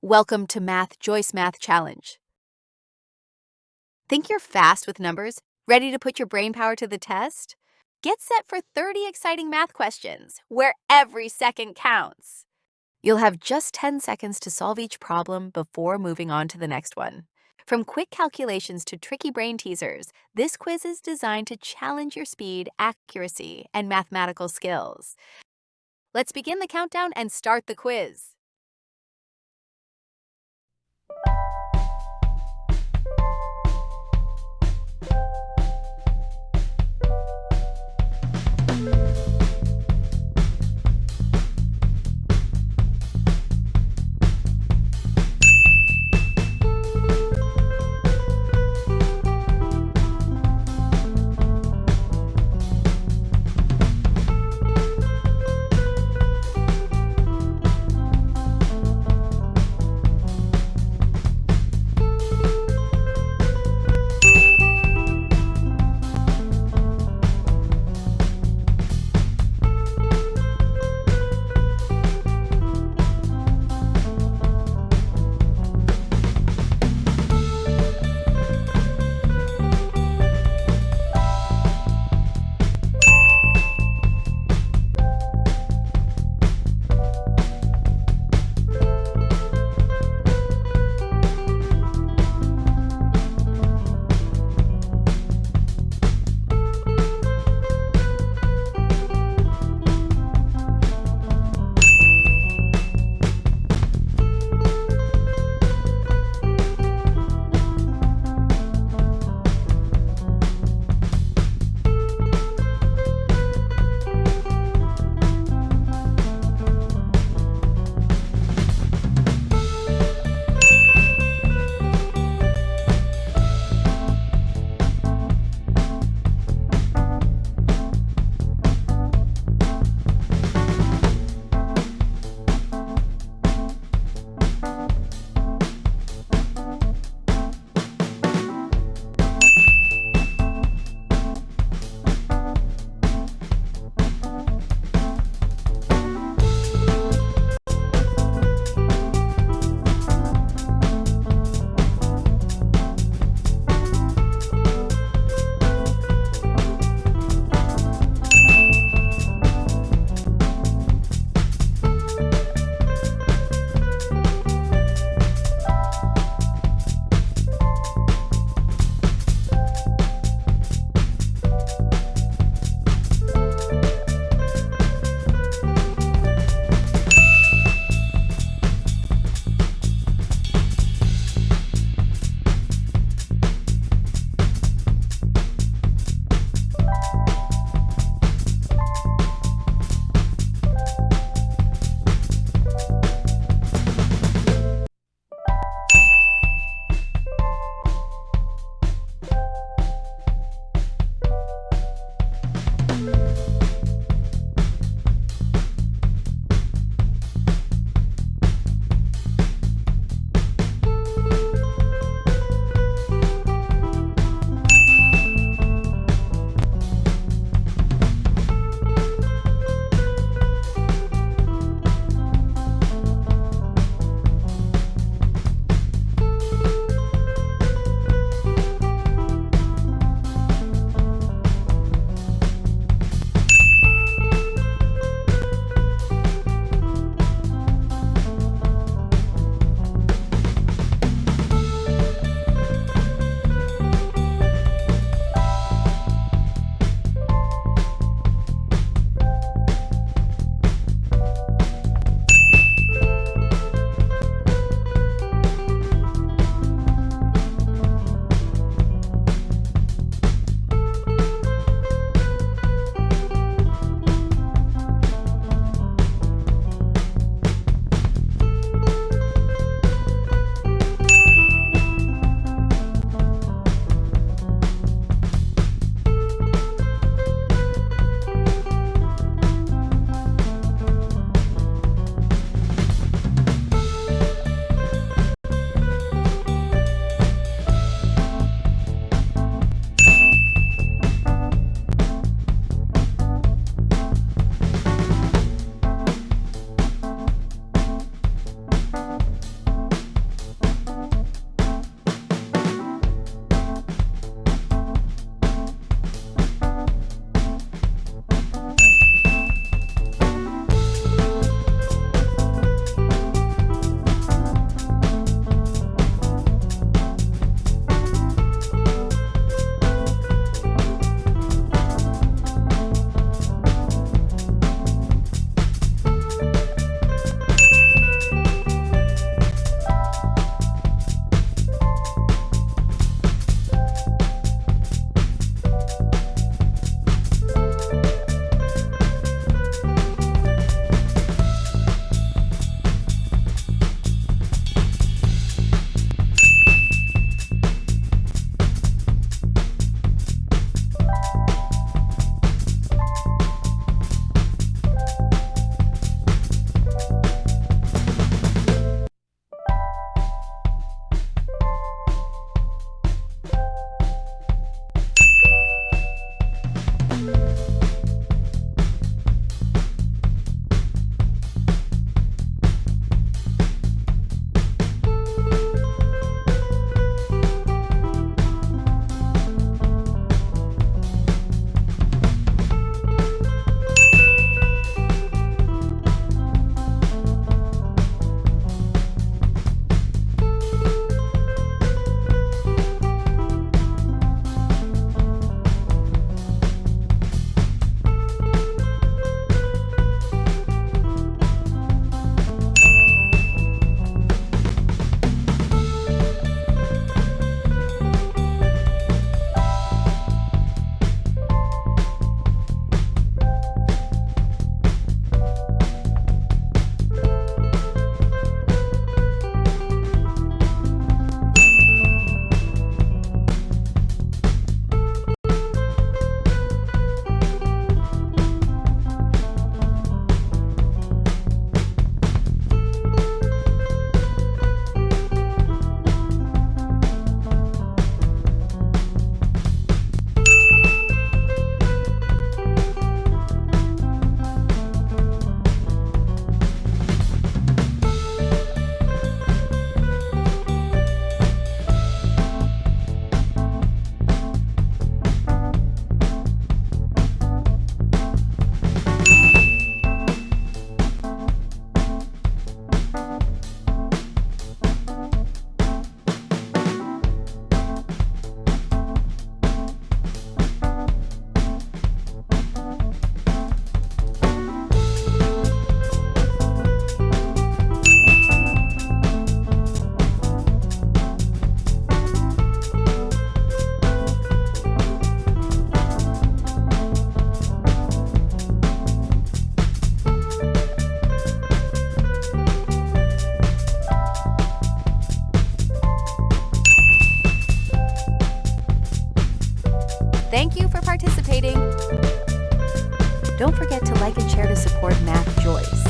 Welcome to Math Joyce Math Challenge. Think you're fast with numbers? Ready to put your brain power to the test? Get set for 30 exciting math questions where every second counts. You'll have just 10 seconds to solve each problem before moving on to the next one. From quick calculations to tricky brain teasers, this quiz is designed to challenge your speed, accuracy, and mathematical skills. Let's begin the countdown and start the quiz. Thank you for participating. Don't forget to like and share to support Math Joyce.